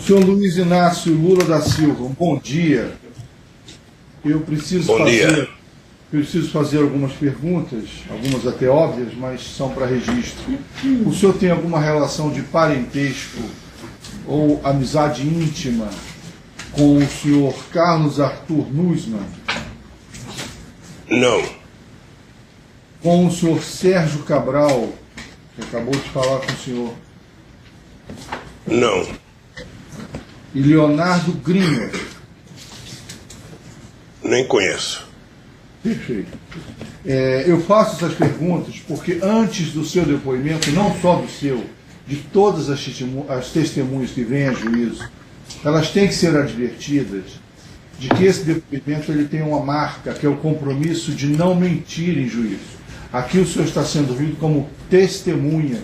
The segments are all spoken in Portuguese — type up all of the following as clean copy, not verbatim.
Senhor Luiz Inácio Lula da Silva, um bom dia. Eu preciso fazer algumas perguntas, algumas até óbvias, mas são para registro. O senhor tem alguma relação de parentesco ou amizade íntima com o senhor Carlos Arthur Nussmann? Não. Com o senhor Sérgio Cabral, que acabou de falar com o senhor? Não. E Leonardo Griner? Nem conheço. Perfeito. Eu faço essas perguntas porque antes do seu depoimento, não só do seu, de todas as testemunhas que vêm a juízo, elas têm que ser advertidas de que esse depoimento ele tem uma marca, que é o compromisso de não mentir em juízo. Aqui o senhor está sendo visto como testemunha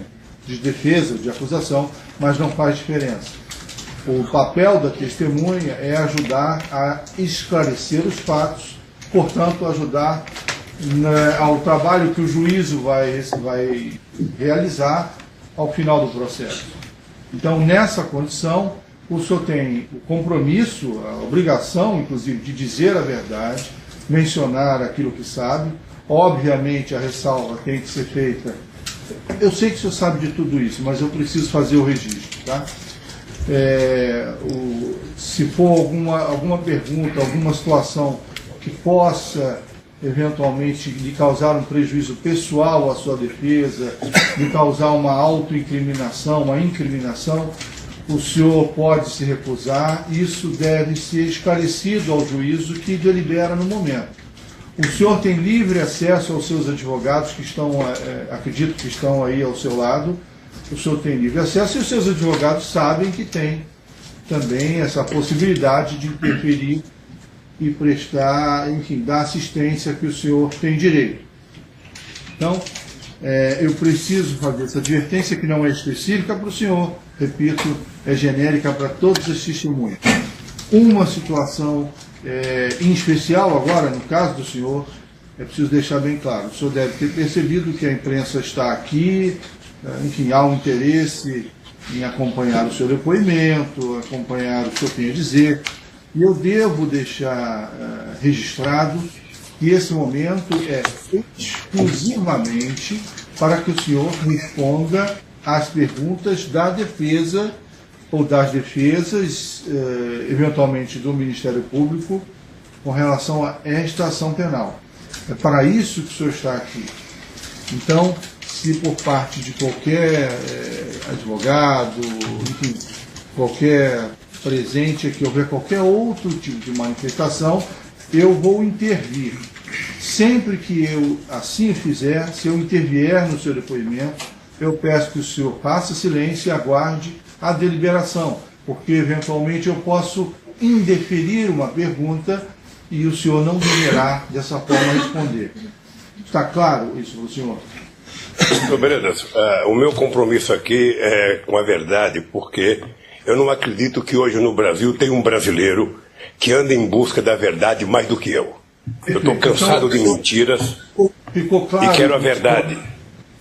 de defesa, de acusação, mas não faz diferença. O papel da testemunha é ajudar a esclarecer os fatos, portanto, ajudar ao trabalho que o juízo vai realizar ao final do processo. Então, nessa condição, o senhor tem o compromisso, a obrigação, inclusive, de dizer a verdade, mencionar aquilo que sabe. Obviamente, a ressalva tem que ser feita. Eu sei que o senhor sabe de tudo isso, mas eu preciso fazer o registro, tá? Se for alguma pergunta, alguma situação que possa eventualmente lhe causar um prejuízo pessoal à sua defesa, lhe causar uma autoincriminação, uma incriminação, o senhor pode se recusar. Isso deve ser esclarecido ao juízo que delibera no momento. O senhor tem livre acesso aos seus advogados que estão, acredito que estão aí ao seu lado. O senhor tem livre acesso e os seus advogados sabem que tem também essa possibilidade de interferir e prestar, enfim, dar assistência que o senhor tem direito. Então, eu preciso fazer essa advertência que não é específica para o senhor, repito, é genérica para todos os testemunhos. Uma situação em especial agora, no caso do senhor, é preciso deixar bem claro, o senhor deve ter percebido que a imprensa está aqui, enfim, há um interesse em acompanhar o seu depoimento, acompanhar o que o senhor tem a dizer, e eu devo deixar registrado que esse momento é exclusivamente para que o senhor responda às perguntas da defesa ou das defesas, eventualmente do Ministério Público, com relação a esta ação penal. É para isso que o senhor está aqui. Então, se por parte de qualquer advogado, enfim, qualquer presente aqui, houver qualquer outro tipo de manifestação, eu vou intervir. Sempre que eu assim fizer, se eu intervier no seu depoimento, eu peço que o senhor faça silêncio e aguarde a deliberação, porque eventualmente eu posso indeferir uma pergunta e o senhor não deverá dessa forma responder. Está claro isso para o senhor? Vereador, o meu compromisso aqui é com a verdade, porque eu não acredito que hoje no Brasil tem um brasileiro que anda em busca da verdade mais do que eu. Eu estou cansado de mentiras ficou claro, e quero a verdade.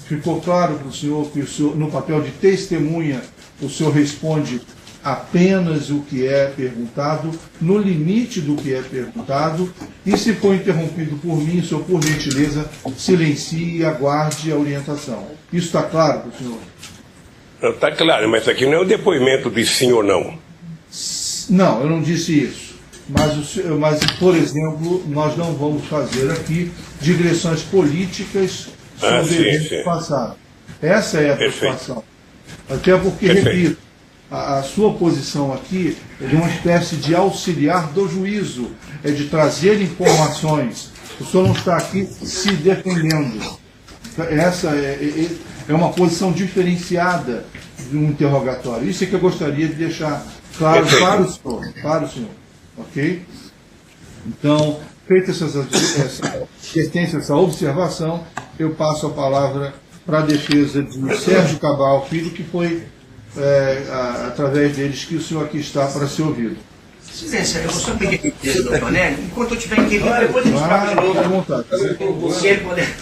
Ficou claro para o senhor que o senhor, no papel de testemunha, o senhor responde apenas o que é perguntado, no limite do que é perguntado, e se for interrompido por mim, o senhor, por gentileza, silencie e aguarde a orientação. Isso está claro para o senhor? Está claro, mas aqui não é o depoimento de sim ou não. Não, eu não disse isso. Mas, por exemplo, nós não vamos fazer aqui digressões políticas sobre o passado. Essa é a preocupação. Até porque, repito, a sua posição aqui é de uma espécie de auxiliar do juízo, é de trazer informações. O senhor não está aqui se defendendo. Essa é uma posição diferenciada de um interrogatório. Isso é que eu gostaria de deixar claro para o senhor. Ok? Então, feita essa observação, eu passo a palavra para a defesa de Sérgio Cabral Filho, que foi através deles que o senhor aqui está para ser ouvido. Excelência, eu só pedir a defesa do doutor Nélio, enquanto eu estiver entendendo, depois a gente fala de novo. À vontade. Se ele puder.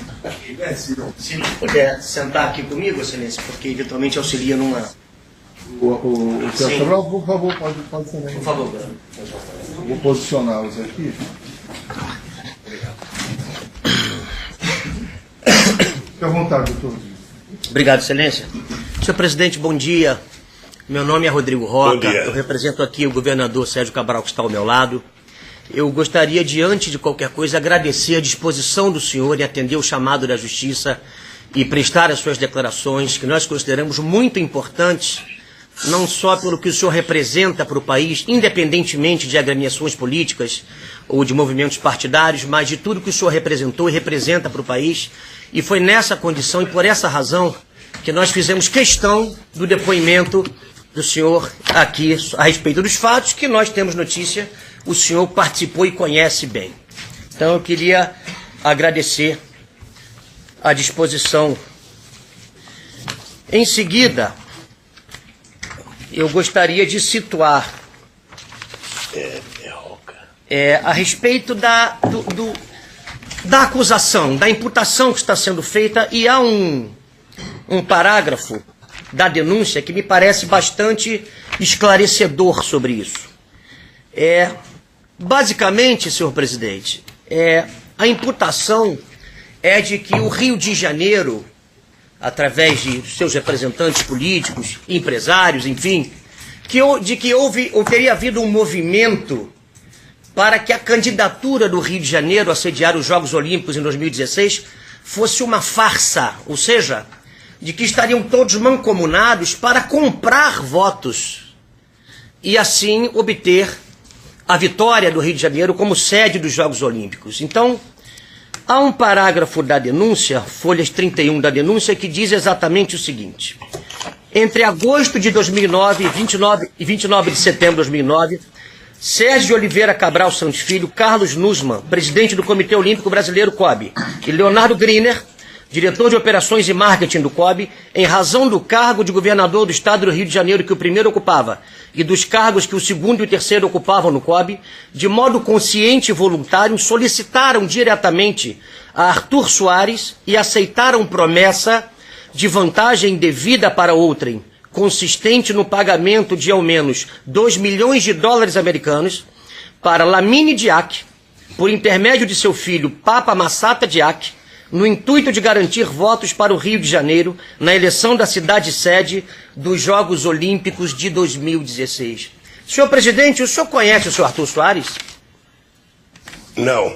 Se puder sentar aqui comigo, Excelência, porque eventualmente auxilia numa... O senhor Cabral, por favor, pode também. Por favor, Vou posicioná-los aqui. Fique à vontade, doutor. Obrigado, Excelência. Senhor presidente, bom dia. Meu nome é Rodrigo Roca. Eu represento aqui o governador Sérgio Cabral, que está ao meu lado. Eu gostaria de, antes de qualquer coisa, agradecer a disposição do senhor em atender o chamado da Justiça e prestar as suas declarações, que nós consideramos muito importantes, não só pelo que o senhor representa para o país, independentemente de agremiações políticas ou de movimentos partidários, mas de tudo que o senhor representou e representa para o país. E foi nessa condição e por essa razão que nós fizemos questão do depoimento do senhor aqui a respeito dos fatos que nós temos notícia, o senhor participou e conhece bem. Então eu queria agradecer a disposição. Em seguida, eu gostaria de situar a respeito da acusação, da imputação que está sendo feita, e há um parágrafo da denúncia que me parece bastante esclarecedor sobre isso. Basicamente, senhor presidente, a imputação é de que o Rio de Janeiro, através de seus representantes políticos, empresários, enfim, de que teria havido um movimento para que a candidatura do Rio de Janeiro a sediar os Jogos Olímpicos em 2016 fosse uma farsa, ou seja, de que estariam todos mancomunados para comprar votos e assim obter a vitória do Rio de Janeiro como sede dos Jogos Olímpicos. Então, há um parágrafo da denúncia, folhas 31 da denúncia, que diz exatamente o seguinte: entre agosto de 2009 e 29 de setembro de 2009, Sérgio Oliveira Cabral Santos Filho, Carlos Nussmann, presidente do Comitê Olímpico Brasileiro COB, e Leonardo Griner, diretor de operações e marketing do COB, em razão do cargo de governador do estado do Rio de Janeiro que o primeiro ocupava e dos cargos que o segundo e o terceiro ocupavam no COB, de modo consciente e voluntário, solicitaram diretamente a Arthur Soares e aceitaram promessa de vantagem devida para outrem, consistente no pagamento de ao menos 2 milhões de dólares americanos para Lamine Diak, por intermédio de seu filho Papa Massata Diak, no intuito de garantir votos para o Rio de Janeiro na eleição da cidade-sede dos Jogos Olímpicos de 2016. Senhor presidente, o senhor conhece o senhor Arthur Soares? Não.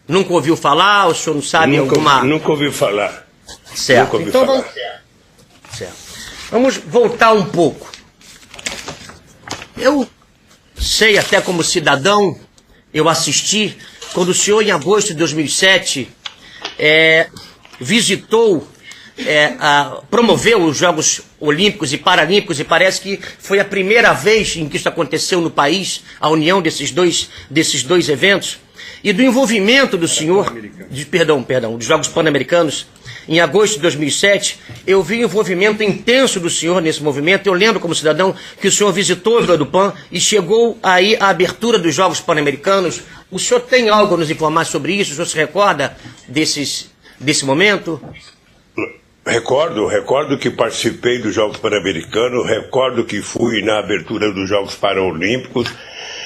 Nunca ouviu falar? O senhor não sabe alguma... Nunca ouvi falar. Certo. Nunca ouvi falar. Vamos voltar um pouco. Eu sei, até como cidadão, eu assisti, quando o senhor, em agosto de 2007, visitou, promoveu os Jogos Olímpicos e Paralímpicos, e parece que foi a primeira vez em que isso aconteceu no país, a união desses dois eventos, e do envolvimento do senhor, dos Jogos Pan-Americanos, em agosto de 2007, eu vi o envolvimento intenso do senhor nesse movimento. Eu lembro, como cidadão, que o senhor visitou o Vila do Pan e chegou aí à abertura dos Jogos Pan-Americanos. O senhor tem algo a nos informar sobre isso? O senhor se recorda desse momento? Recordo que participei dos Jogos Pan-Americanos, recordo que fui na abertura dos Jogos Paralímpicos,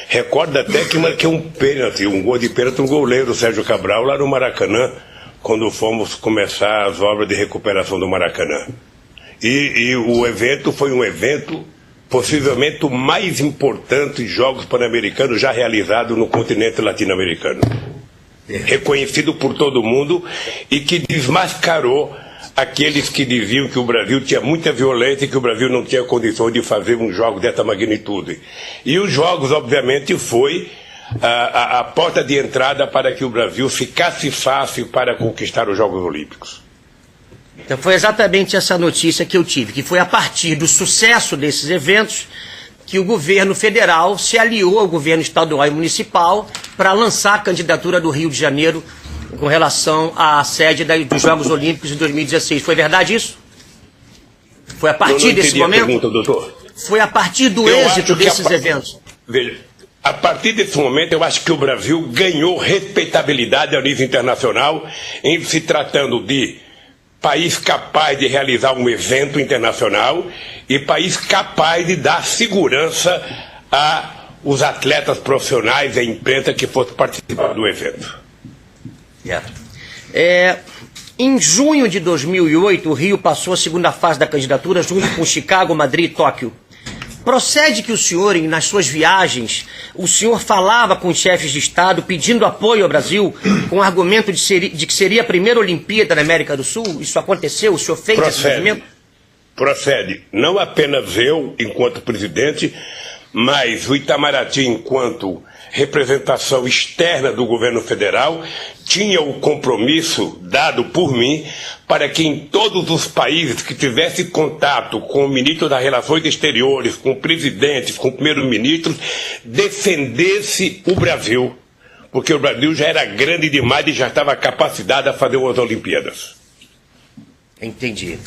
recordo até que marquei um pênalti, um gol de pênalti, um goleiro, Sérgio Cabral, lá no Maracanã, quando fomos começar as obras de recuperação do Maracanã. E o evento foi um evento possivelmente o mais importante Jogos Pan-Americanos já realizado no continente latino-americano. Reconhecido por todo mundo e que desmascarou aqueles que diziam que o Brasil tinha muita violência e que o Brasil não tinha condições de fazer um jogo dessa magnitude. E os Jogos, obviamente, foi a porta de entrada para que o Brasil ficasse fácil para conquistar os Jogos Olímpicos. Então foi exatamente essa notícia que eu tive, que foi a partir do sucesso desses eventos que o governo federal se aliou ao governo estadual e municipal para lançar a candidatura do Rio de Janeiro com relação à sede dos Jogos Olímpicos em 2016. Foi verdade isso? Foi a partir desse momento? Pergunta, doutor. Foi a partir do êxito desses eventos. Veja, A partir desse momento, eu acho que o Brasil ganhou respeitabilidade ao nível internacional, em se tratando de país capaz de realizar um evento internacional e país capaz de dar segurança aos atletas profissionais e à imprensa que fossem participar do evento. Em junho de 2008, o Rio passou a segunda fase da candidatura junto com Chicago, Madrid e Tóquio. Procede que o senhor, nas suas viagens, o senhor falava com os chefes de Estado pedindo apoio ao Brasil com o argumento de que seria a primeira Olimpíada na América do Sul? Isso aconteceu? O senhor fez esse movimento? Procede. Não apenas eu, enquanto presidente, mas o Itamaraty, enquanto representação externa do governo federal, tinha o compromisso dado por mim para que em todos os países que tivesse contato com o ministro das Relações Exteriores, com presidentes, com primeiros-ministros, defendesse o Brasil, porque o Brasil já era grande demais e já estava capacitado a fazer as Olimpíadas. Entendi.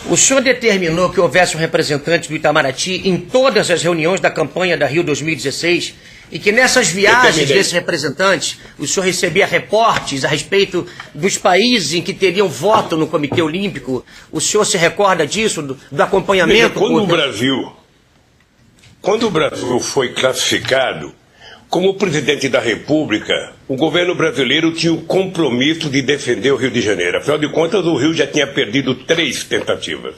O senhor determinou que houvesse um representante do Itamaraty em todas as reuniões da campanha da Rio 2016 e que nessas viagens desse representante o senhor recebia reportes a respeito dos países em que teriam voto no Comitê Olímpico. O senhor se recorda disso, do acompanhamento? Quando o Brasil foi classificado como presidente da República, o governo brasileiro tinha o compromisso de defender o Rio de Janeiro. Afinal de contas, o Rio já tinha perdido 3 tentativas.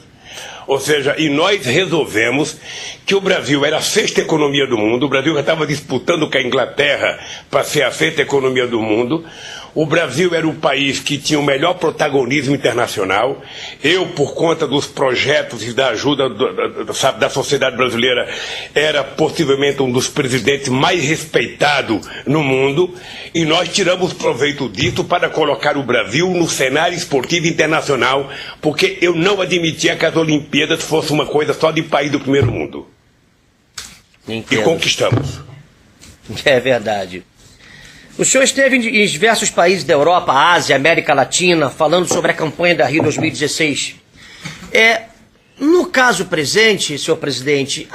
Ou seja, e nós resolvemos que o Brasil era a 6ª economia do mundo, o Brasil já estava disputando com a Inglaterra para ser a 6ª economia do mundo, o Brasil era o país que tinha o melhor protagonismo internacional. Eu, por conta dos projetos e da ajuda da sociedade brasileira, era possivelmente um dos presidentes mais respeitados no mundo, e nós tiramos proveito disso para colocar o Brasil no cenário esportivo internacional, porque eu não admitia que as Olimpíadas fossem uma coisa só de país do primeiro mundo. Entendo. E conquistamos. É verdade. O senhor esteve em diversos países da Europa, Ásia, América Latina, falando sobre a campanha da Rio 2016. No caso presente, senhor presidente,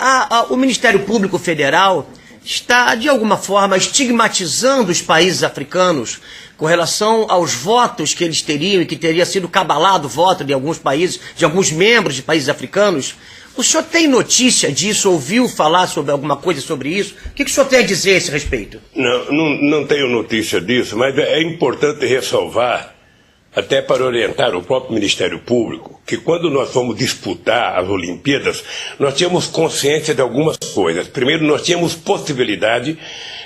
o Ministério Público Federal está, de alguma forma, estigmatizando os países africanos com relação aos votos que eles teriam e que teria sido cabalado o voto de alguns países, de alguns membros de países africanos. O senhor tem notícia disso? Ouviu falar sobre alguma coisa sobre isso? O que o senhor tem a dizer a esse respeito? Não tenho notícia disso, mas é importante ressalvar, até para orientar o próprio Ministério Público, que quando nós fomos disputar as Olimpíadas, nós tínhamos consciência de algumas coisas. Primeiro, nós tínhamos possibilidade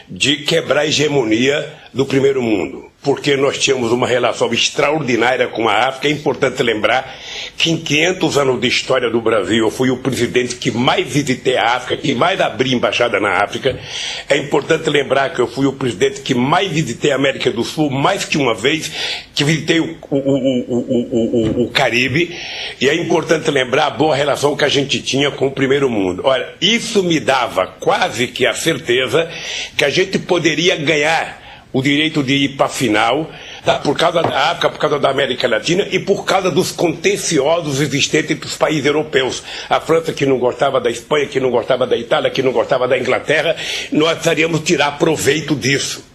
de quebrar a hegemonia do primeiro mundo, porque nós tínhamos uma relação extraordinária com a África. É importante lembrar que em 500 anos de história do Brasil, eu fui o presidente que mais visitei a África, que mais abri embaixada na África. É importante lembrar que eu fui o presidente que mais visitei a América do Sul, mais que uma vez, que visitei o Caribe. E é importante lembrar a boa relação que a gente tinha com o primeiro mundo. Olha, isso me dava quase que a certeza que a gente poderia ganhar o direito de ir para a final, por causa da África, por causa da América Latina e por causa dos contenciosos existentes entre os países europeus. A França, que não gostava da Espanha, que não gostava da Itália, que não gostava da Inglaterra, nós precisaríamos tirar proveito disso.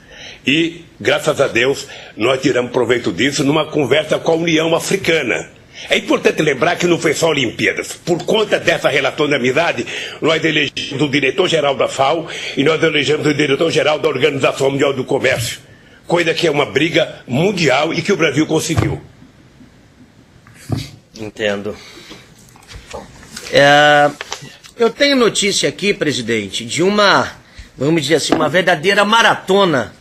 E, graças a Deus, nós tiramos proveito disso numa conversa com a União Africana. É importante lembrar que não foi só Olimpíadas. Por conta dessa relação de amizade, nós elegemos o diretor-geral da FAO e nós elegemos o diretor-geral da Organização Mundial do Comércio. Coisa que é uma briga mundial e que o Brasil conseguiu. Entendo. Eu tenho notícia aqui, presidente, de vamos dizer assim, uma verdadeira maratona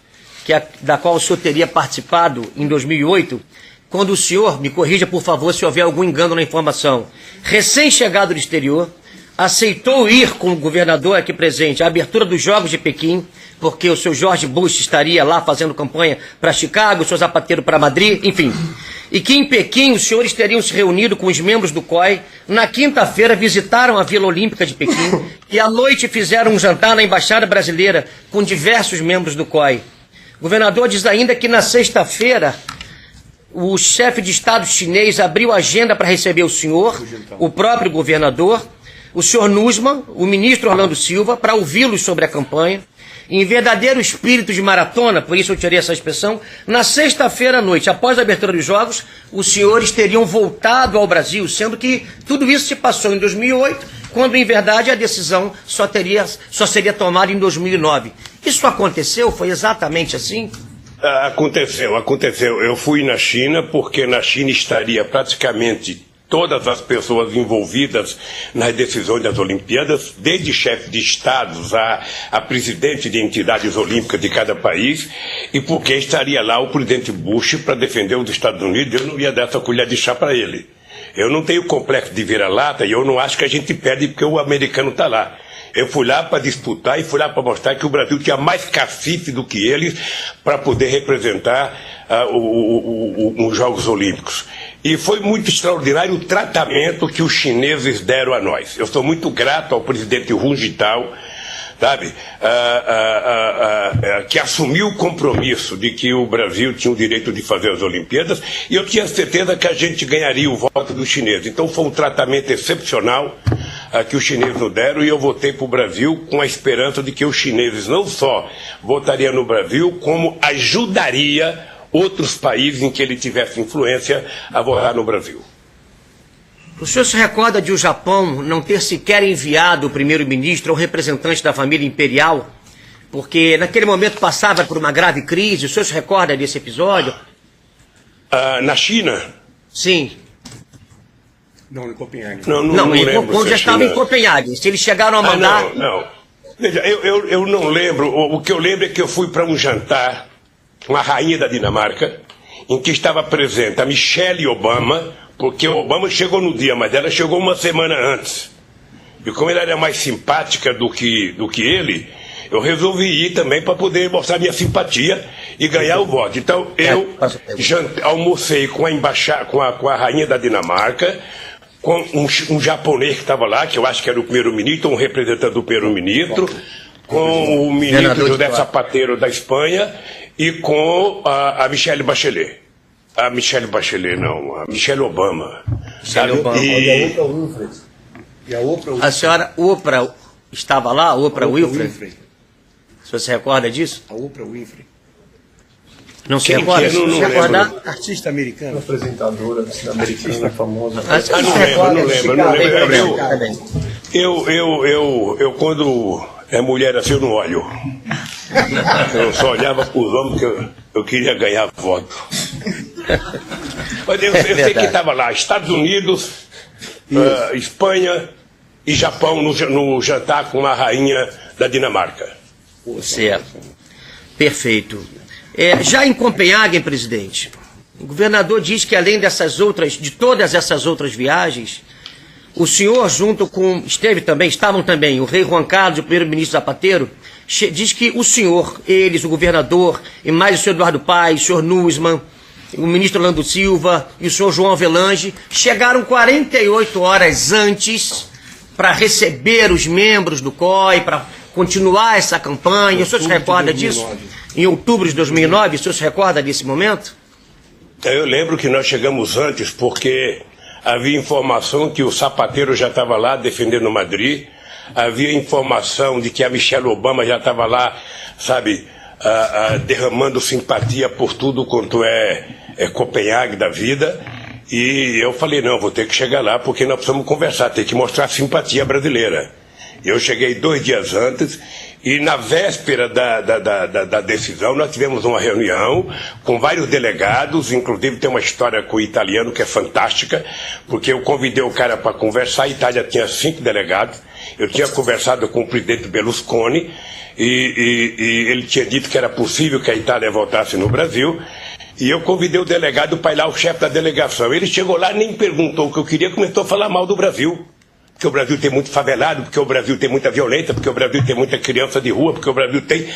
da qual o senhor teria participado em 2008, quando o senhor, me corrija por favor se houver algum engano na informação, recém-chegado do exterior, aceitou ir com o governador aqui presente à abertura dos Jogos de Pequim, porque o seu George Bush estaria lá fazendo campanha para Chicago, o seu Zapatero para Madrid, enfim. E que em Pequim os senhores teriam se reunido com os membros do COI, na quinta-feira visitaram a Vila Olímpica de Pequim e à noite fizeram um jantar na Embaixada Brasileira com diversos membros do COI. O governador diz ainda que na sexta-feira o chefe de Estado chinês abriu a agenda para receber o senhor, o próprio governador, o senhor Nussmann, o ministro Orlando Silva, para ouvi-los sobre a campanha, em verdadeiro espírito de maratona, por isso eu tirei essa expressão, na sexta-feira à noite, após a abertura dos Jogos, os senhores teriam voltado ao Brasil, sendo que tudo isso se passou em 2008, quando em verdade a decisão só seria tomada em 2009. Isso aconteceu? Foi exatamente assim? Aconteceu. Eu fui na China porque na China estaria praticamente todas as pessoas envolvidas nas decisões das Olimpíadas, desde chefe de estados a presidente de entidades olímpicas de cada país, e porque estaria lá o presidente Bush para defender os Estados Unidos. Eu não ia dar essa colher de chá para ele. Eu não tenho complexo de vira-lata e eu não acho que a gente perde porque o americano está lá. Eu fui lá para disputar e fui lá para mostrar que o Brasil tinha mais cacife do que eles para poder representar os Jogos Olímpicos. E foi muito extraordinário o tratamento que os chineses deram a nós. Eu sou muito grato ao presidente Hu Jintao, sabe, que assumiu o compromisso de que o Brasil tinha o direito de fazer as Olimpíadas, e eu tinha certeza que a gente ganharia o voto dos chineses. Então foi um tratamento excepcional que os chineses nos deram, e eu votei para o Brasil com a esperança de que os chineses não só votariam no Brasil, como ajudaria outros países em que ele tivesse influência a votar no Brasil. O senhor se recorda de o Japão não ter sequer enviado o primeiro-ministro ou representante da família imperial, porque naquele momento passava por uma grave crise? O senhor se recorda desse episódio? Na China? Sim. Não, em Copenhague. Não lembro. Quando já estava em Copenhague. Se eles chegaram a mandar... Não. Veja, eu não lembro. O que eu lembro é que eu fui para um jantar com a rainha da Dinamarca, em que estava presente a Michelle Obama, porque o Obama chegou no dia, mas ela chegou uma semana antes. E como ela era mais simpática do que ele, eu resolvi ir também para poder mostrar minha simpatia e ganhar o voto. Então eu almocei com a rainha da Dinamarca, com um japonês que estava lá, que eu acho que era o primeiro-ministro, um representante do primeiro-ministro, com o ministro José Zapatero da Espanha e com a Michelle Bachelet. A Michelle Obama. Michelle Obama. E a Oprah Winfrey. A senhora Oprah estava lá? Oprah Winfrey? O senhor se recorda disso? A Oprah Winfrey. Não se recorda? Não lembro. Artista americana. Apresentadora americana famosa. Não lembro. Eu quando é mulher assim, eu não olho. Eu só olhava para os homens porque eu queria ganhar voto. Mas eu sei que estava lá, Estados Unidos, Espanha e Japão no jantar com a rainha da Dinamarca. Certo. Perfeito. Já em Copenhague, presidente, o governador diz que além de todas essas outras viagens, o senhor estavam também o rei Juan Carlos e o primeiro-ministro Zapatero, diz que o senhor, o governador, e mais o senhor Eduardo Paes, o senhor Nussmann, o ministro Orlando Silva e o senhor João Avelange chegaram 48 horas antes para receber os membros do COI, para continuar essa campanha. O senhor se recorda disso? Em outubro de 2009, o senhor se recorda desse momento? Eu lembro que nós chegamos antes porque havia informação que o Zapatero já estava lá defendendo Madrid, havia informação de que a Michelle Obama já estava lá, sabe, derramando simpatia por tudo quanto é Copenhague da vida, e eu falei, não, vou ter que chegar lá porque nós precisamos conversar, tem que mostrar simpatia brasileira. Eu cheguei 2 dias antes e na véspera da decisão nós tivemos uma reunião com vários delegados, inclusive tem uma história com o italiano que é fantástica, porque eu convidei o cara para conversar, a Itália tinha 5 delegados, eu tinha conversado com o presidente Berlusconi e ele tinha dito que era possível que a Itália votasse no Brasil, e eu convidei o delegado para ir lá, o chefe da delegação. Ele chegou lá, nem perguntou o que eu queria, começou a falar mal do Brasil. Porque o Brasil tem muito favelado, porque o Brasil tem muita violência, porque o Brasil tem muita criança de rua, porque o Brasil tem...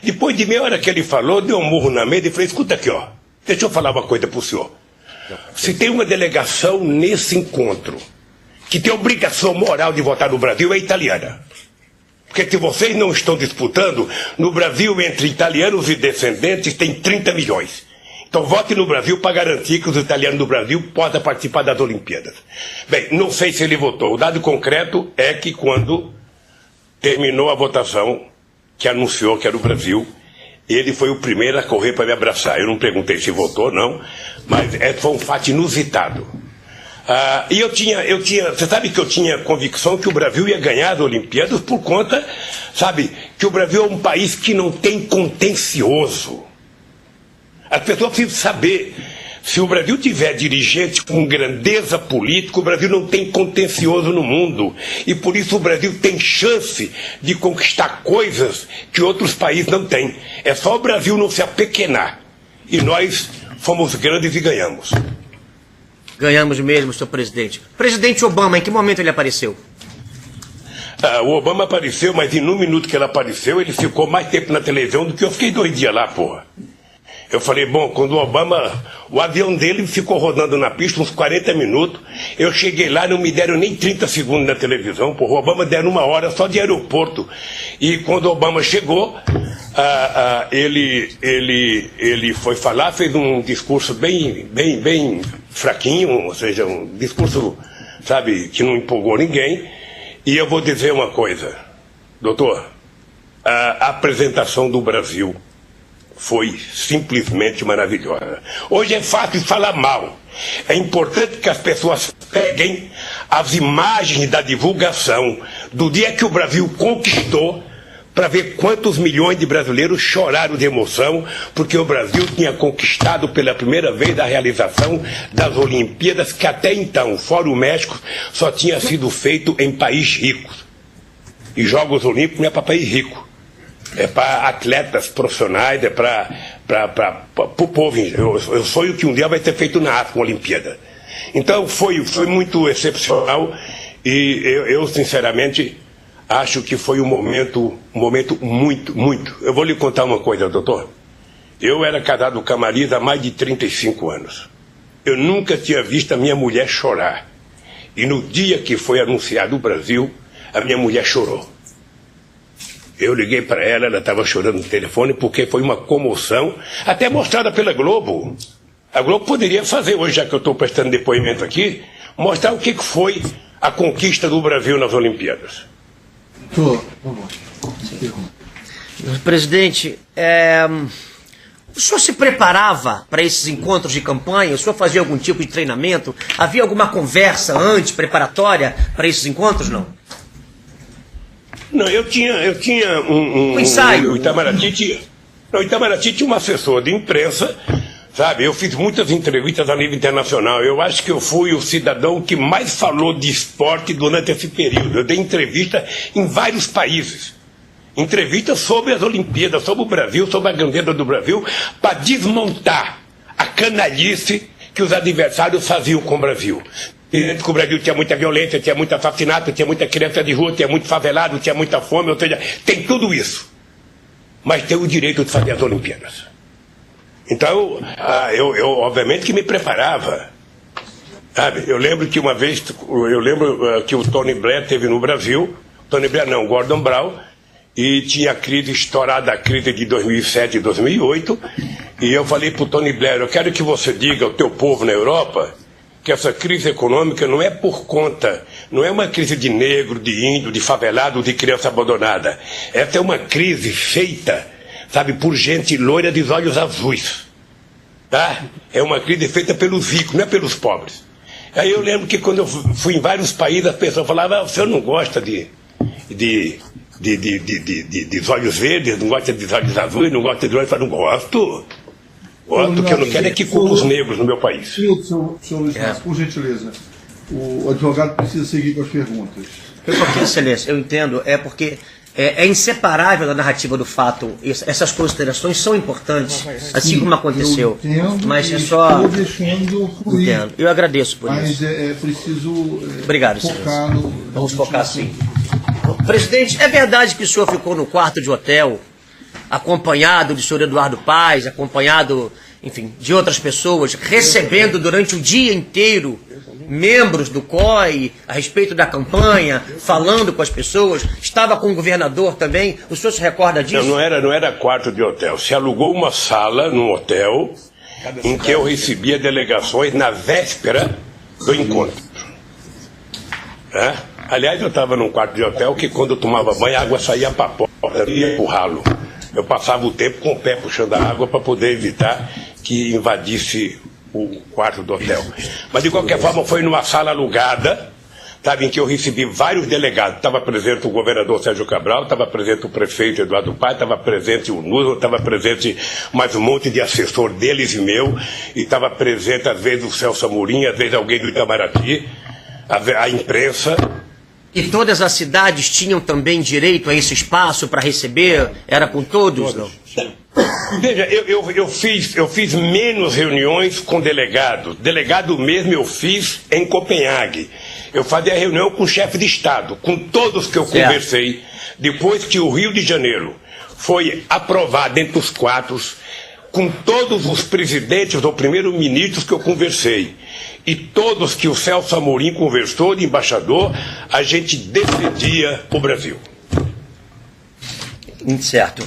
Depois de meia hora que ele falou, deu um murro na mesa e falei, escuta aqui, ó, deixa eu falar uma coisa para o senhor. Se tem uma delegação nesse encontro que tem obrigação moral de votar no Brasil, é italiana. Porque se vocês não estão disputando, no Brasil, entre italianos e descendentes, tem 30 milhões. Então vote no Brasil para garantir que os italianos do Brasil possam participar das Olimpíadas. Bem, não sei se ele votou. O dado concreto é que quando terminou a votação, que anunciou que era o Brasil. Ele foi o primeiro a correr para me abraçar. Eu não perguntei se votou, não, mas foi um fato inusitado. E você sabe que eu tinha convicção que o Brasil ia ganhar as Olimpíadas por conta, sabe, que o Brasil é um país que não tem contencioso. As pessoas precisam saber, se o Brasil tiver dirigente com grandeza política, o Brasil não tem contencioso no mundo. E por isso o Brasil tem chance de conquistar coisas que outros países não têm. É só o Brasil não se apequenar. E nós fomos grandes e ganhamos. Ganhamos mesmo, senhor presidente. Presidente Obama, em que momento ele apareceu? O Obama apareceu, mas em um minuto que ele apareceu, ele ficou mais tempo na televisão do que eu fiquei 2 dias lá, porra. Eu falei, bom, quando o Obama, o avião dele ficou rodando na pista uns 40 minutos, eu cheguei lá, não me deram nem 30 segundos na televisão, porra, o Obama deram 1 hora só de aeroporto. E quando o Obama chegou, ele foi falar, fez um discurso bem fraquinho, ou seja, um discurso, sabe, que não empolgou ninguém. E eu vou dizer uma coisa, doutor, a apresentação do Brasil foi simplesmente maravilhosa. Hoje é fácil falar mal. É importante que as pessoas peguem as imagens da divulgação do dia que o Brasil conquistou, para ver quantos milhões de brasileiros choraram de emoção, porque o Brasil tinha conquistado pela primeira vez a realização das Olimpíadas, que até então, fora o México, só tinha sido feito em países ricos. E Jogos Olímpicos não é para país rico. É para atletas profissionais, é para o povo. Eu sonho que um dia vai ter feito na África uma Olimpíada. Então foi muito excepcional e eu sinceramente acho que foi um momento muito. Eu vou lhe contar uma coisa, doutor. Eu era casado com a Marisa há mais de 35 anos. Eu nunca tinha visto a minha mulher chorar. E no dia que foi anunciado o Brasil, a minha mulher chorou. Eu liguei para ela, ela estava chorando no telefone porque foi uma comoção, até mostrada pela Globo. A Globo poderia fazer, hoje já que eu estou prestando depoimento aqui, mostrar o que foi a conquista do Brasil nas Olimpíadas. Presidente, o senhor se preparava para esses encontros de campanha? O senhor fazia algum tipo de treinamento? Havia alguma conversa antes, preparatória para esses encontros, não? Não, eu tinha um ensaio. O Itamaraty tinha um assessor de imprensa, sabe? Eu fiz muitas entrevistas a nível internacional. Eu acho que eu fui o cidadão que mais falou de esporte durante esse período. Eu dei entrevista em vários países. Entrevistas sobre as Olimpíadas, sobre o Brasil, sobre a grandeza do Brasil, para desmontar a canalice que os adversários faziam com o Brasil. Que o Brasil tinha muita violência, tinha muito assassinato, tinha muita criança de rua, tinha muito favelado, tinha muita fome, ou seja, tem tudo isso. Mas tem o direito de fazer as Olimpíadas. Então, eu obviamente que me preparava. Sabe? Eu lembro que uma vez, que o Tony Blair esteve no Brasil, Gordon Brown, e tinha a crise estourada, a crise de 2007 e 2008, e eu falei para o Tony Blair, eu quero que você diga ao teu povo na Europa que essa crise econômica não é por conta, não é uma crise de negro, de índio, de favelado, de criança abandonada. Essa é uma crise feita, sabe, por gente loira de olhos azuis. Tá? É uma crise feita pelos ricos, não é pelos pobres. Aí eu lembro que quando eu fui em vários países, as pessoas falavam, o senhor não gosta de olhos verdes, não gosta de olhos azuis, não gosta de olhos... Eu falei, não gosto. O que eu não quero é que culpa os negros no meu país. Senhor Luiz Inácio, por gentileza, o advogado precisa seguir com as perguntas. Excelência, eu entendo, porque é inseparável da narrativa do fato. Essas considerações são importantes, assim como aconteceu. Eu entendo, mas é só. Estou deixando fluir. Entendo. Eu agradeço por isso. Mas é preciso Obrigado, focar no. Vamos focar sim. Presidente, é verdade que o senhor ficou no quarto de hotel, acompanhado do senhor Eduardo Paes, acompanhado, enfim, de outras pessoas, recebendo durante o dia inteiro membros do COI a respeito da campanha, falando com as pessoas, estava com o governador também, o senhor se recorda disso? Não era quarto de hotel, se alugou uma sala num hotel em que eu recebia delegações na véspera do encontro. Aliás, eu estava num quarto de hotel que quando eu tomava banho a água saía para fora. porta e empurrá-lo. Eu passava o tempo com o pé puxando a água para poder evitar que invadisse o quarto do hotel. Mas, de qualquer forma, foi numa sala alugada, sabe, em que eu recebi vários delegados. Estava presente o governador Sérgio Cabral, estava presente o prefeito Eduardo Paes, estava presente o Nuno, estava presente mais um monte de assessor deles e meu, e estava presente, às vezes, o Celso Amorim, às vezes alguém do Itamaraty, a imprensa. E todas as cidades tinham também direito a esse espaço para receber? Era com todos, não? Veja, eu fiz menos reuniões com delegados. Delegado mesmo eu fiz em Copenhague. Eu fazia reunião com o chefe de Estado, com todos que eu conversei. Depois que o Rio de Janeiro foi aprovado entre os quatro, com todos os presidentes ou primeiros-ministros que eu conversei, e todos que o Celso Amorim conversou de embaixador, a gente defendia o Brasil. Certo.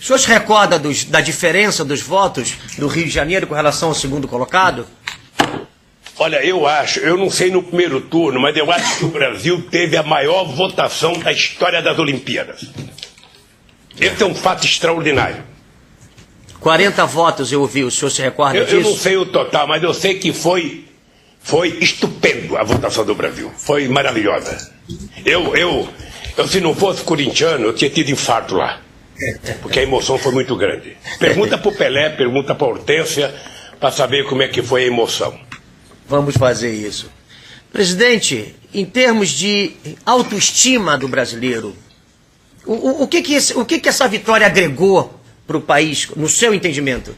O senhor se recorda da diferença dos votos do Rio de Janeiro com relação ao segundo colocado? Olha, eu não sei no primeiro turno, mas eu acho que o Brasil teve a maior votação da história das Olimpíadas. Esse é um fato extraordinário. 40 votos eu ouvi, o senhor se recorda disso? Eu não sei o total, mas eu sei que foi estupendo a votação do Brasil. Foi maravilhosa. Eu se não fosse corintiano, eu tinha tido infarto lá. Porque a emoção foi muito grande. Pergunta para o Pelé, pergunta para a Hortência, para saber como é que foi a emoção. Vamos fazer isso. Presidente, em termos de autoestima do brasileiro, o que essa vitória agregou para o país, no seu entendimento?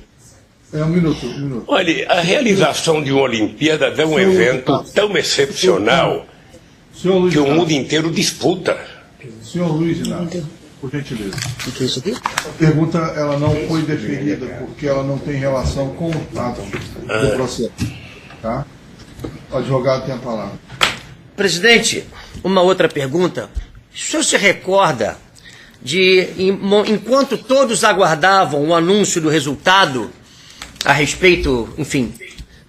Um minuto. Olha, a realização de uma Olimpíada é um evento tão excepcional que o mundo inteiro disputa. Senhor Luiz Inácio, por gentileza. O que é isso aqui? A pergunta ela não foi deferida porque ela não tem relação com o ato do processo. Tá? O advogado tem a palavra. Presidente, uma outra pergunta. O senhor se recorda de, enquanto todos aguardavam o anúncio do resultado a respeito, enfim,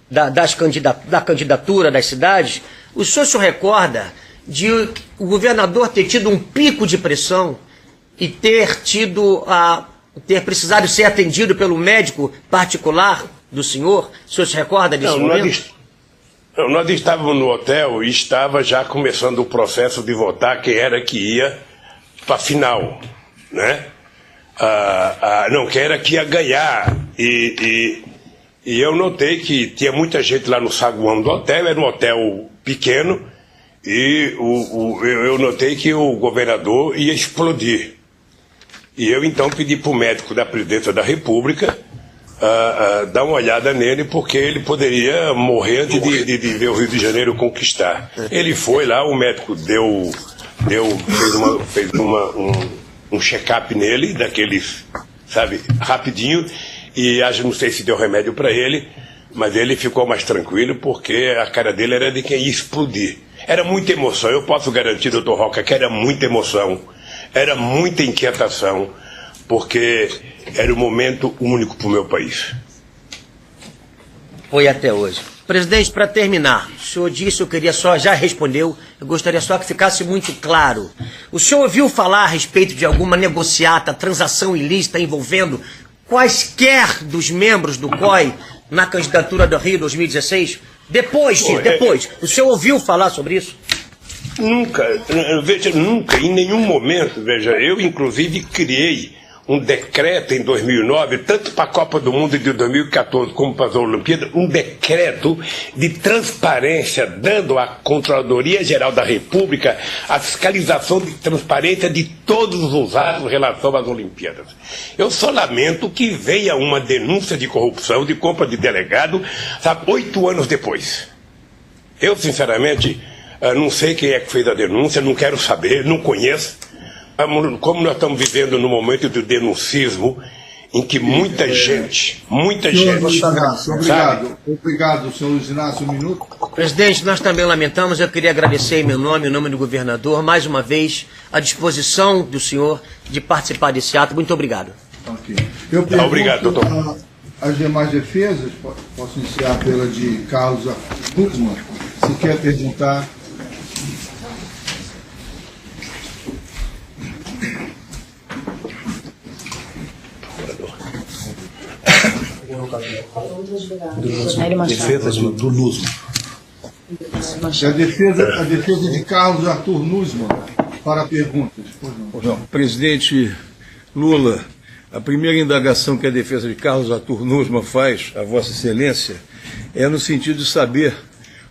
da candidatura das cidades, o senhor se recorda de o governador ter tido um pico de pressão e ter precisado ser atendido pelo médico particular do senhor? O senhor se recorda desse momento? Nós estávamos no hotel e estava já começando o processo de votar quem era que ia para a final, né? Não, quem era que ia ganhar. E eu notei que tinha muita gente lá no saguão do hotel, era um hotel pequeno, e eu notei que o governador ia explodir. E eu então pedi para o médico da presidência da República dar uma olhada nele, porque ele poderia morrer antes de ver o Rio de Janeiro conquistar. Ele foi lá, o médico fez um check-up nele, daqueles, sabe, rapidinho, e não sei se deu remédio para ele, mas ele ficou mais tranquilo, porque a cara dele era de quem ia explodir. Era muita emoção, eu posso garantir, doutor Roca, que era muita emoção, era muita inquietação, porque era um momento único para o meu país. Foi até hoje. Presidente, para terminar, o senhor disse, já respondeu, eu gostaria só que ficasse muito claro. O senhor ouviu falar a respeito de alguma negociata, transação ilícita envolvendo quaisquer dos membros do COI na candidatura do Rio 2016? Depois. O senhor ouviu falar sobre isso? Nunca, em nenhum momento, eu inclusive criei um decreto em 2009, tanto para a Copa do Mundo de 2014 como para as Olimpíadas, um decreto de transparência, dando à Controladoria Geral da República a fiscalização de transparência de todos os atos em relação às Olimpíadas. Eu só lamento que venha uma denúncia de corrupção, de compra de delegado, 8 anos depois. Eu, sinceramente, não sei quem é que fez a denúncia, não quero saber, não conheço. Como nós estamos vivendo num momento de denuncismo, em que muita gente. Obrigado, senhor Luiz Inácio, um minuto. Presidente, nós também lamentamos, eu queria agradecer em meu nome, em nome do governador, mais uma vez, a disposição do senhor de participar desse ato. Muito obrigado. Okay. Eu pergunto, obrigado, doutor. As demais defesas, posso iniciar pela de Carlos Huckman, se quer perguntar. Defesa do Nussmann. A defesa de Carlos Arthur Nussmann para perguntas. Não, presidente Lula, a primeira indagação que a defesa de Carlos Arthur Nussmann faz a Vossa Excelência é no sentido de saber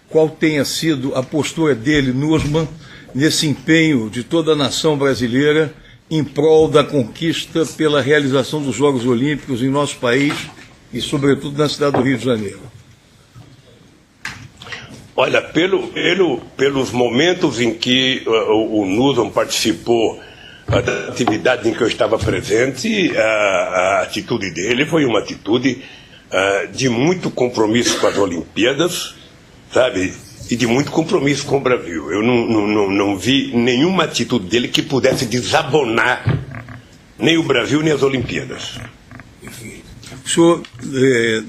qual tenha sido a postura dele, Nussmann, nesse empenho de toda a nação brasileira em prol da conquista pela realização dos Jogos Olímpicos em nosso país e, sobretudo, na cidade do Rio de Janeiro. Olha, pelos momentos em que o Nussmann participou da atividade em que eu estava presente, a atitude dele foi uma atitude de muito compromisso com as Olimpíadas, sabe? E de muito compromisso com o Brasil. Eu não vi nenhuma atitude dele que pudesse desabonar nem o Brasil nem as Olimpíadas. O senhor,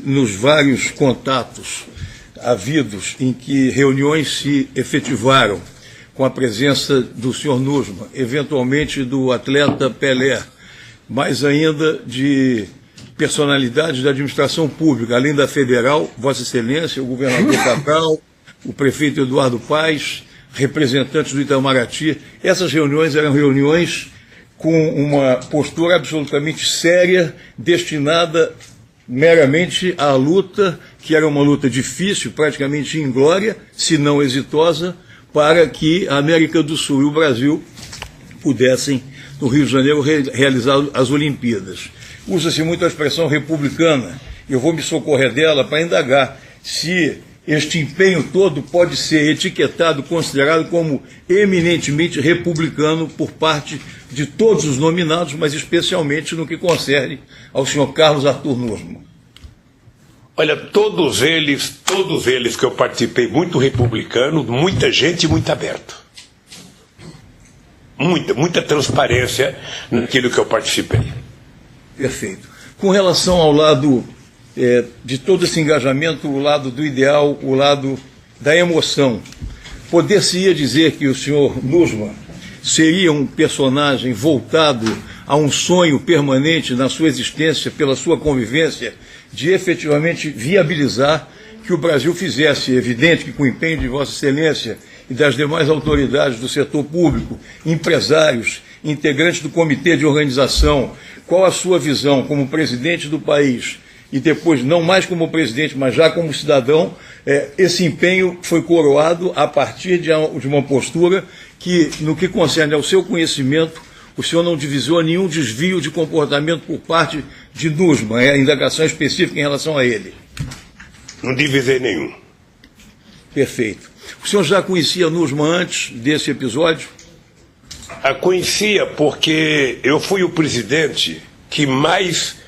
nos vários contatos havidos em que reuniões se efetivaram com a presença do senhor Nussmann, eventualmente do atleta Pelé, mais ainda de personalidades da administração pública, além da federal, Vossa Excelência, o governador Cabral, o prefeito Eduardo Paes, representantes do Itamaraty, essas reuniões eram reuniões com uma postura absolutamente séria, destinada meramente à luta, que era uma luta difícil, praticamente inglória, se não exitosa, para que a América do Sul e o Brasil pudessem, no Rio de Janeiro, realizar as Olimpíadas. Usa-se muito a expressão republicana, eu vou me socorrer dela para indagar se este empenho todo pode ser etiquetado, considerado como eminentemente republicano por parte de todos os nominados, mas especialmente no que concerne ao senhor Carlos Arthur Nussmann. Olha, todos eles que eu participei, muito republicano, muita gente muito aberto. Muita transparência naquilo que eu participei. Perfeito. Com relação ao lado de todo esse engajamento, o lado do ideal, o lado da emoção, poder-se-ia dizer que o senhor Nussmann seria um personagem voltado a um sonho permanente na sua existência, pela sua convivência, de efetivamente viabilizar que o Brasil fizesse, evidente que com o empenho de Vossa Excelência e das demais autoridades do setor público, empresários, integrantes do comitê de organização, qual a sua visão como presidente do país e depois, não mais como presidente, mas já como cidadão, esse empenho foi coroado a partir de uma postura que, no que concerne ao seu conhecimento, o senhor não divisou nenhum desvio de comportamento por parte de Nussmann, a indagação específica em relação a ele. Não divisei nenhum. Perfeito. O senhor já conhecia Nussmann antes desse episódio? A conhecia porque eu fui o presidente que mais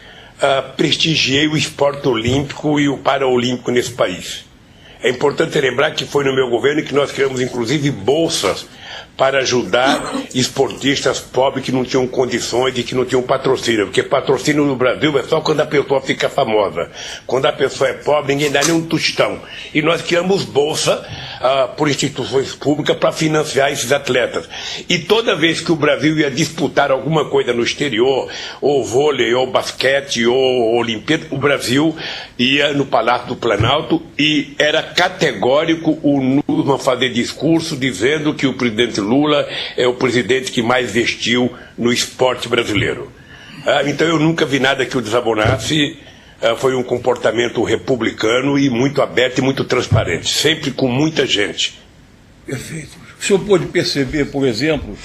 prestigiei o esporte olímpico e o paraolímpico nesse país. É importante lembrar que foi no meu governo que nós criamos, inclusive, bolsas para ajudar esportistas pobres que não tinham condições e que não tinham patrocínio, porque patrocínio no Brasil é só quando a pessoa fica famosa. Quando a pessoa é pobre, ninguém dá nem um tostão. E nós criamos bolsa por instituições públicas para financiar esses atletas. E toda vez que o Brasil ia disputar alguma coisa no exterior, ou vôlei, ou basquete, ou Olimpíada, o Brasil ia no Palácio do Planalto e era categórico o Nussmann fazer discurso dizendo que o presidente Lula é o presidente que mais investiu no esporte brasileiro. Então eu nunca vi nada que o desabonasse. Foi um comportamento republicano e muito aberto e muito transparente, sempre com muita gente. Perfeito. O senhor pôde perceber, por exemplo,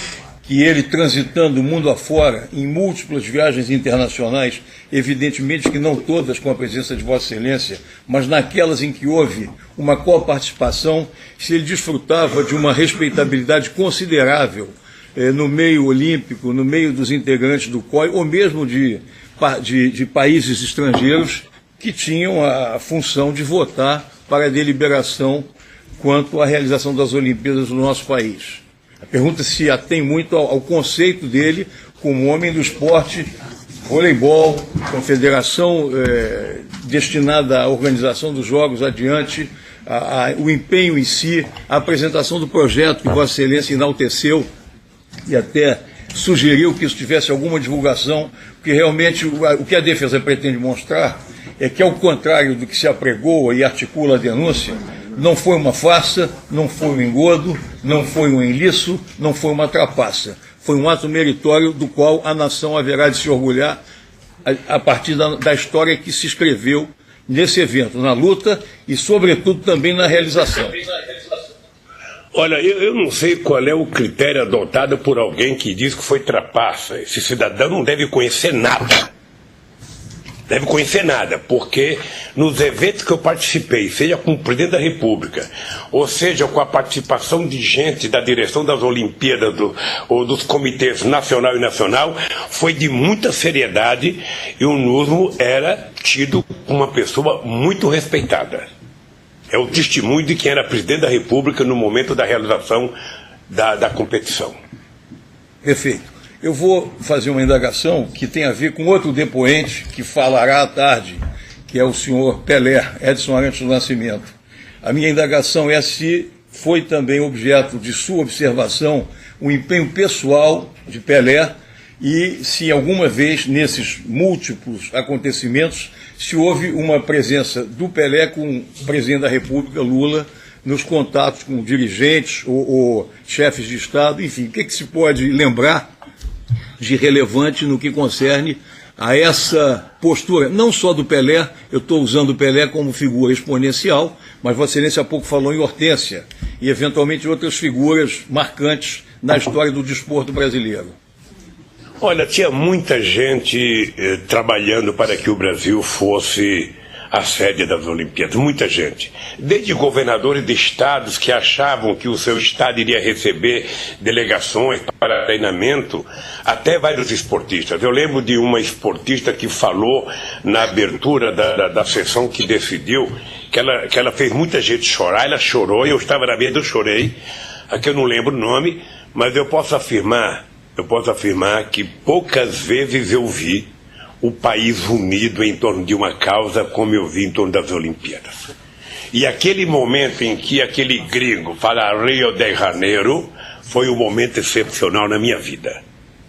que ele transitando o mundo afora, em múltiplas viagens internacionais, evidentemente que não todas com a presença de Vossa Excelência, mas naquelas em que houve uma coparticipação, se ele desfrutava de uma respeitabilidade considerável no meio olímpico, no meio dos integrantes do COI, ou mesmo de países estrangeiros que tinham a função de votar para a deliberação quanto à realização das Olimpíadas no nosso país. A pergunta se atém muito ao conceito dele como homem do esporte, voleibol, confederação destinada à organização dos Jogos adiante, o empenho em si, a apresentação do projeto que Vossa Excelência enalteceu e até sugeriu que isso tivesse alguma divulgação, porque realmente o que a defesa pretende mostrar é que, ao contrário do que se apregoa e articula a denúncia, não foi uma farsa, não foi um engodo, não foi um enliço, não foi uma trapaça. Foi um ato meritório do qual a nação haverá de se orgulhar a partir da história que se escreveu nesse evento, na luta e, sobretudo, também na realização. Olha, eu não sei qual é o critério adotado por alguém que diz que foi trapaça. Esse cidadão não deve conhecer nada. Deve conhecer nada, porque nos eventos que eu participei, seja com o presidente da República, ou seja com a participação de gente da direção das Olimpíadas ou dos comitês nacional e nacional, foi de muita seriedade e o Nusmo era tido como uma pessoa muito respeitada. É o testemunho de quem era presidente da República no momento da realização da competição. Perfeito. Eu vou fazer uma indagação que tem a ver com outro depoente que falará à tarde, que é o senhor Pelé, Edson Arantes do Nascimento. A minha indagação é se foi também objeto de sua observação o empenho pessoal de Pelé e se alguma vez, nesses múltiplos acontecimentos, se houve uma presença do Pelé com o presidente da República, Lula, nos contatos com dirigentes ou chefes de Estado, enfim, o que se pode lembrar de relevante no que concerne a essa postura, não só do Pelé, eu estou usando o Pelé como figura exponencial, mas Vossa Excelência há pouco falou em Hortência e eventualmente outras figuras marcantes na história do desporto brasileiro. Olha, tinha muita gente trabalhando para que o Brasil fosse a sede das Olimpíadas, muita gente. Desde governadores de estados que achavam que o seu estado iria receber delegações para treinamento, até vários esportistas. Eu lembro de uma esportista que falou na abertura da sessão que decidiu que ela fez muita gente chorar, ela chorou, eu estava na mesa, eu chorei, aqui eu não lembro o nome, mas eu posso afirmar que poucas vezes eu vi o país unido em torno de uma causa como eu vi em torno das Olimpíadas. E aquele momento em que aquele gringo fala Rio de Janeiro foi um momento excepcional na minha vida.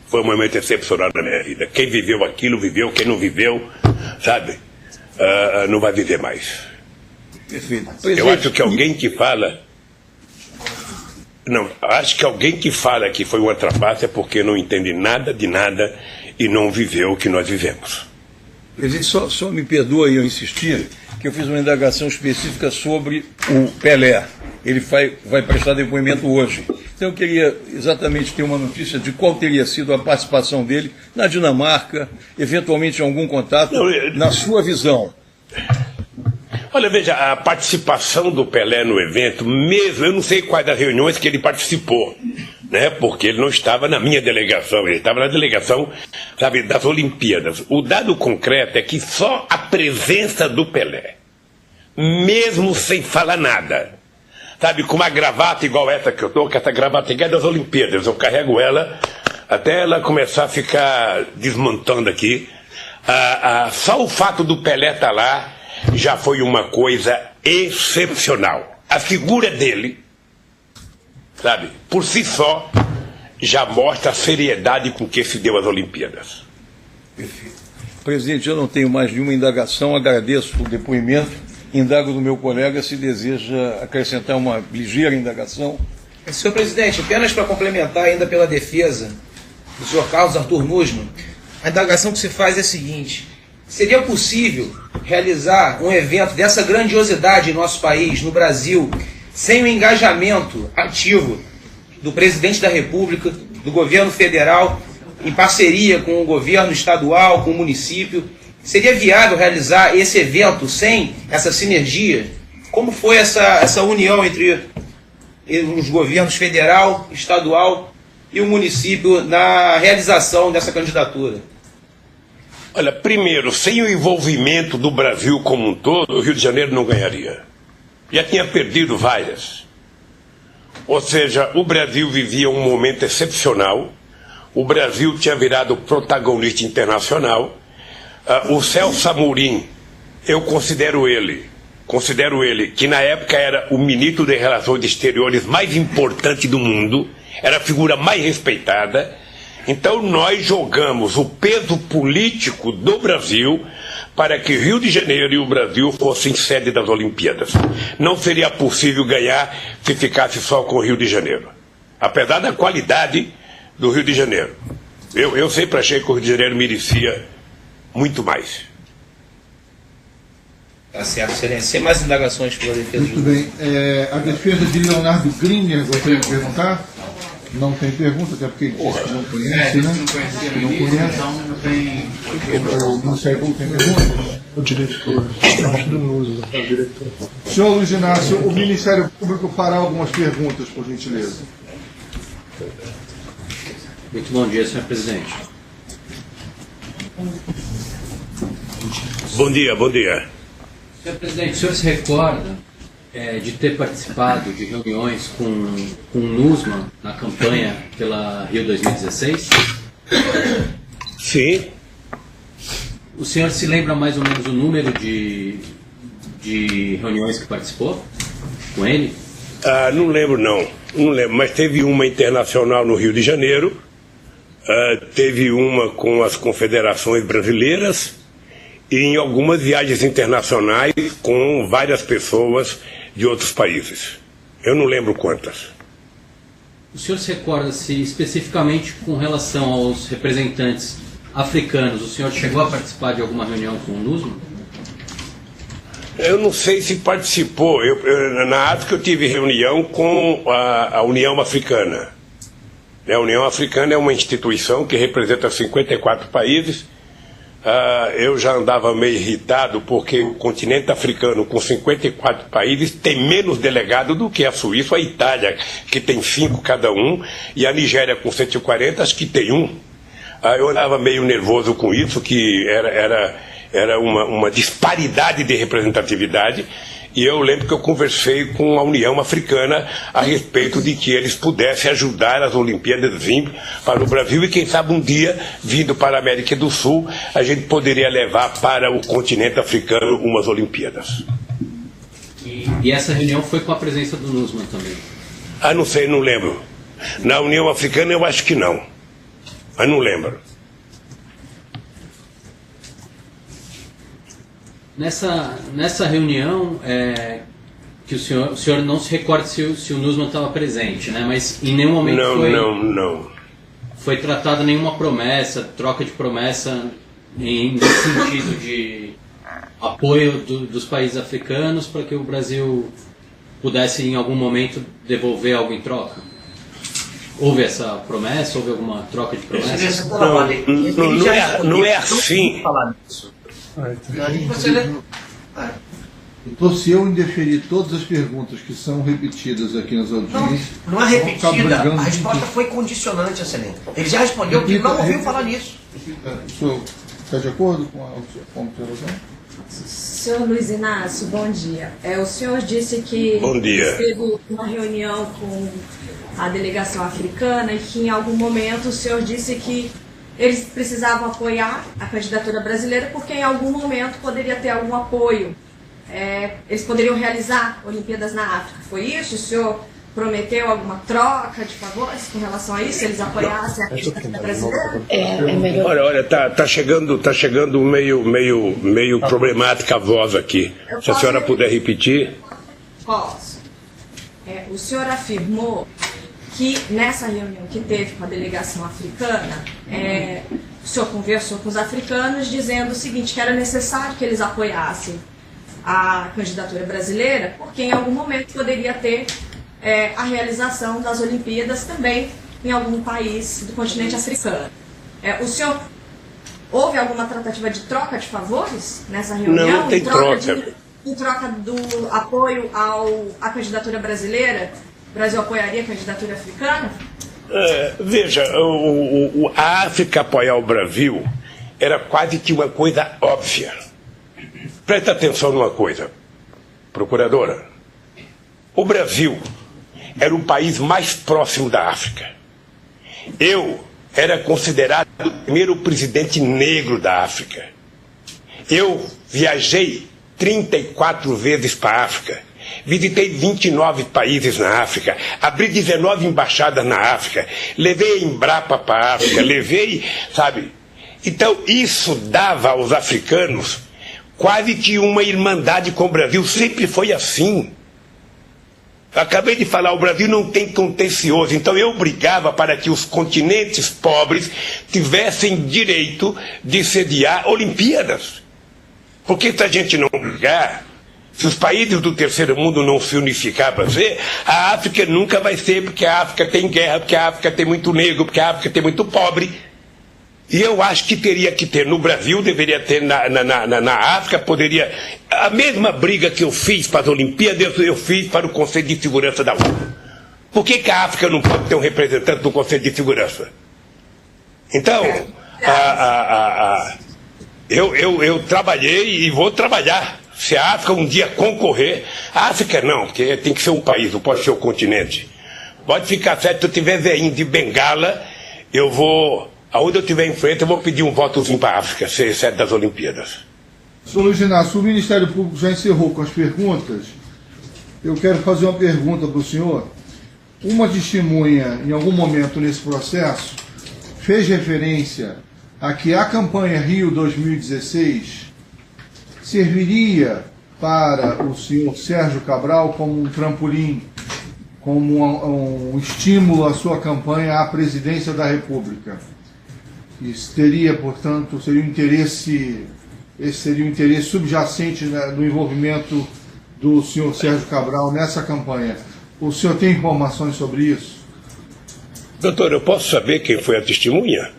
Foi um momento excepcional na minha vida. Quem viveu aquilo, viveu. Quem não viveu, sabe, não vai viver mais. Perfeito. Eu acho que alguém que fala... Não, acho que alguém que fala que foi uma trapaça é porque não entende nada de nada e não viveu o que nós vivemos. Presidente, só me perdoe eu insistir, que eu fiz uma indagação específica sobre o Pelé. Ele vai prestar depoimento hoje. Então eu queria exatamente ter uma notícia de qual teria sido a participação dele na Dinamarca, eventualmente em algum contato, na sua visão. Olha, veja, a participação do Pelé no evento, mesmo, eu não sei quais das reuniões que ele participou, né, porque ele não estava na minha delegação, ele estava na delegação, sabe, das Olimpíadas. O dado concreto é que só a presença do Pelé, mesmo sem falar nada, sabe, com uma gravata igual essa que eu estou, que essa gravata é das Olimpíadas, eu carrego ela até ela começar a ficar desmontando aqui, só o fato do Pelé estar lá já foi uma coisa excepcional. A figura dele, sabe, por si só, já mostra a seriedade com que se deu as Olimpíadas. Perfeito. Presidente, eu não tenho mais nenhuma indagação, agradeço o depoimento, indago do meu colega se deseja acrescentar uma ligeira indagação. Senhor presidente, apenas para complementar ainda pela defesa do senhor Carlos Arthur Nussmann, a indagação que se faz é a seguinte: seria possível realizar um evento dessa grandiosidade em nosso país, no Brasil, sem o engajamento ativo do presidente da República, do governo federal, em parceria com o governo estadual, com o município? Seria viável realizar esse evento sem essa sinergia? Como foi essa união entre os governos federal, estadual e o município na realização dessa candidatura? Olha, primeiro, sem o envolvimento do Brasil como um todo, o Rio de Janeiro não ganharia. Já tinha perdido várias. Ou seja, o Brasil vivia um momento excepcional, o Brasil tinha virado protagonista internacional. O Celso Amorim, eu considero ele, que na época era o ministro de Relações Exteriores mais importante do mundo, era a figura mais respeitada. Então nós jogamos o peso político do Brasil para que Rio de Janeiro e o Brasil fossem sede das Olimpíadas. Não seria possível ganhar se ficasse só com o Rio de Janeiro. Apesar da qualidade do Rio de Janeiro. Eu sempre achei que o Rio de Janeiro merecia muito mais. Tá certo, excelência. Sem mais indagações pela defesa. Muito bem. A defesa de Leonardo Griner, gostaria de perguntar? Não tem pergunta, até porque ele disse que não conhece, né? Não conhecia no início, então não tem... Não sei, tem pergunta? O diretor. Senhor Luiz Inácio, o Ministério Público fará algumas perguntas, por gentileza. Muito bom dia, senhor presidente. Bom dia, bom dia. Senhor presidente, o senhor se recorda de ter participado de reuniões com o Nussmann na campanha pela Rio 2016? Sim. O senhor se lembra mais ou menos o número de reuniões que participou com ele? Não lembro, não. Não lembro, mas teve uma internacional no Rio de Janeiro, teve uma com as confederações brasileiras e em algumas viagens internacionais com várias pessoas de outros países. Eu não lembro quantas. O senhor se recorda se especificamente com relação aos representantes africanos, o senhor chegou a participar de alguma reunião com o Nussmann? Eu não sei se participou. Na África eu tive reunião com a União Africana. A União Africana é uma instituição que representa 54 países. Eu já andava meio irritado porque o continente africano, com 54 países, tem menos delegado do que a Suíça, a Itália, que tem 5 cada um, e a Nigéria, com 140, acho que tem 1. Eu andava meio nervoso com isso, que era uma disparidade de representatividade, e eu lembro que eu conversei com a União Africana a respeito de que eles pudessem ajudar as Olimpíadas vindo para o Brasil, e quem sabe um dia, vindo para a América do Sul, a gente poderia levar para o continente africano umas Olimpíadas. E essa reunião foi com a presença do Nussmann também? Não sei, não lembro. Na União Africana eu acho que não, mas não lembro. Nessa reunião, que o senhor não se recorda se o Nussmann estava presente, né? Mas em nenhum momento foi tratada nenhuma promessa, troca de promessa nesse sentido de apoio dos países africanos para que o Brasil pudesse em algum momento devolver algo em troca? Houve essa promessa? Houve alguma troca de promessa? Não é assim. Então, se eu indeferir todas as perguntas que são repetidas aqui nas audiências... Não é repetida, a resposta foi condicionante, excelente. Ele já respondeu que não ouviu falar nisso. O senhor está de acordo com a observação? Senhor Luiz Inácio, bom dia. O senhor disse que teve uma reunião com a delegação africana e que em algum momento o senhor disse que eles precisavam apoiar a candidatura brasileira porque em algum momento poderia ter algum apoio. Eles poderiam realizar Olimpíadas na África. Foi isso? O senhor prometeu alguma troca de favores com relação a isso? Eles apoiassem a candidatura brasileira? Olha, tá chegando meio problemática a voz aqui. Se a senhora puder repetir. Posso. O senhor afirmou que nessa reunião que teve com a delegação africana, o senhor conversou com os africanos dizendo o seguinte, que era necessário que eles apoiassem a candidatura brasileira, porque em algum momento poderia ter a realização das Olimpíadas também em algum país do continente africano. O senhor houve alguma tratativa de troca de favores nessa reunião? Não tem troca. Em troca do apoio à candidatura brasileira, o Brasil apoiaria a candidatura africana? Veja, a África apoiar o Brasil era quase que uma coisa óbvia. Presta atenção numa coisa, procuradora. O Brasil era o país mais próximo da África. Eu era considerado o primeiro presidente negro da África. Eu viajei 34 vezes para a África. Visitei 29 países na África, abri 19 embaixadas na África, levei a Embrapa para a África, levei, sabe? Então isso dava aos africanos quase que uma irmandade com o Brasil, sempre foi assim. Acabei de falar, o Brasil não tem contencioso, então eu brigava para que os continentes pobres tivessem direito de sediar Olimpíadas. Porque se a gente não brigar, se os países do terceiro mundo não se unificar para ser, a África nunca vai ser, porque a África tem guerra, porque a África tem muito negro, porque a África tem muito pobre. E eu acho que teria que ter no Brasil, deveria ter na África, poderia... A mesma briga que eu fiz para as Olimpíadas, eu fiz para o Conselho de Segurança da ONU. Por que a África não pode ter um representante do Conselho de Segurança? Então, eu trabalhei e vou trabalhar. Se a África um dia concorrer... A África não, porque tem que ser um país, não pode ser um continente. Pode ficar certo, se eu tiver veinho de Bengala, eu vou... Aonde eu estiver em frente, eu vou pedir um votozinho para a África, ser sede das Olimpíadas. Senhor Luiz Inácio, o Ministério Público já encerrou com as perguntas. Eu quero fazer uma pergunta para o senhor. Uma testemunha, em algum momento nesse processo, fez referência a que a campanha Rio 2016 serviria para o senhor Sérgio Cabral como um trampolim, como um estímulo à sua campanha à presidência da República. Isso teria, portanto, seria um interesse, esse seria um interesse subjacente, né, do envolvimento do senhor Sérgio Cabral nessa campanha. O senhor tem informações sobre isso? Doutor, eu posso saber quem foi a testemunha?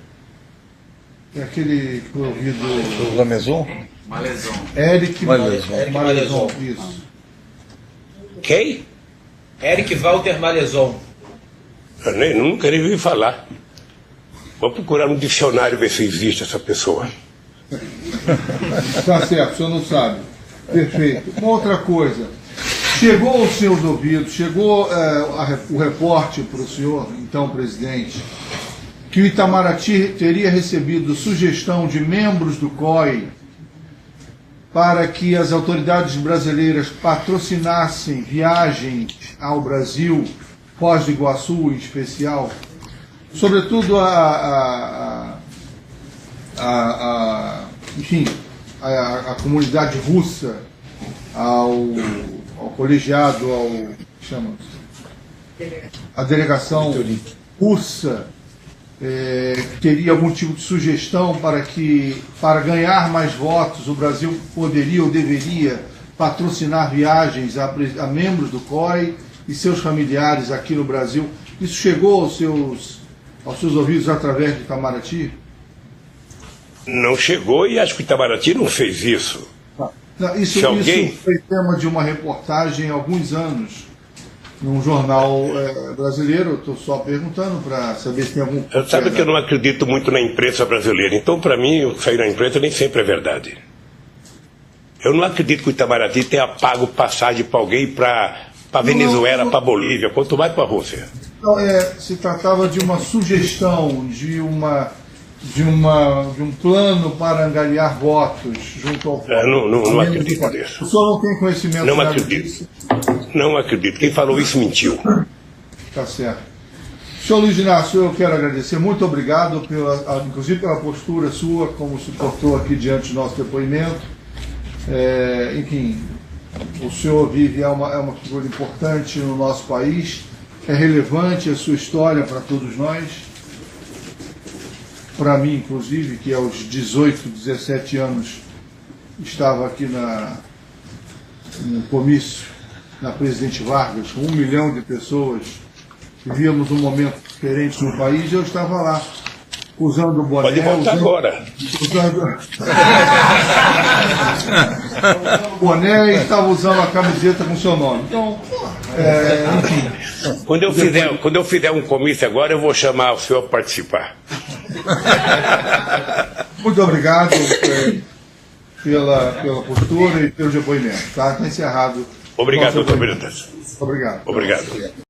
É aquele que foi ouvido... Lamezon? Malezon. Eric Malezon, isso. Quem? Eric Walter Malezon. Eu nunca nem ouvi falar. Vou procurar no dicionário ver se existe essa pessoa. Tá certo, o senhor não sabe. Perfeito. Uma outra coisa. Chegou aos seus ouvidos, chegou o reporte para o senhor, então presidente, que o Itamaraty teria recebido sugestão de membros do COI para que as autoridades brasileiras patrocinassem viagens ao Brasil, Foz do Iguaçu em especial, sobretudo enfim, a comunidade russa, ao colegiado, a delegação russa, teria algum tipo de sugestão para ganhar mais votos, o Brasil poderia ou deveria patrocinar viagens a membros do COI e seus familiares aqui no Brasil. Isso chegou aos seus ouvidos através do Itamaraty? Não chegou, e acho que o Itamaraty não fez isso. Não, isso foi tema de uma reportagem há alguns anos, num jornal brasileiro. Eu estou só perguntando para saber se tem algum... Sabe que eu não acredito muito na imprensa brasileira, então para mim o que sair na imprensa nem sempre é verdade. Eu não acredito que o Itamaraty tenha pago passagem para alguém para Venezuela, para Bolívia, quanto mais para a Rússia. Então, se tratava de uma sugestão, de um plano para angariar votos junto ao povo. Não acredito nisso. O senhor não tem conhecimento? Não acredito. Disso? Não acredito. Quem falou isso mentiu. Tá certo. Senhor Luiz Inácio, eu quero agradecer. Muito obrigado, inclusive pela postura sua, como se portou aqui diante do nosso depoimento. Enfim, o senhor vive, é uma figura importante no nosso país, é relevante a sua história para todos nós. Para mim, inclusive, que aos 18, 17 anos estava aqui no comício, na Presidente Vargas, com 1 milhão de pessoas, vivíamos um momento diferente no país, e eu estava lá, usando o boné... Pode voltar agora. Usando o boné e estava usando a camiseta com seu nome. Então, enfim... Quando eu fizer um comício agora, eu vou chamar o senhor para participar. Muito obrigado pela postura e pelo depoimento. Está encerrado. Obrigado, doutor Benedetto. Obrigado. Obrigado.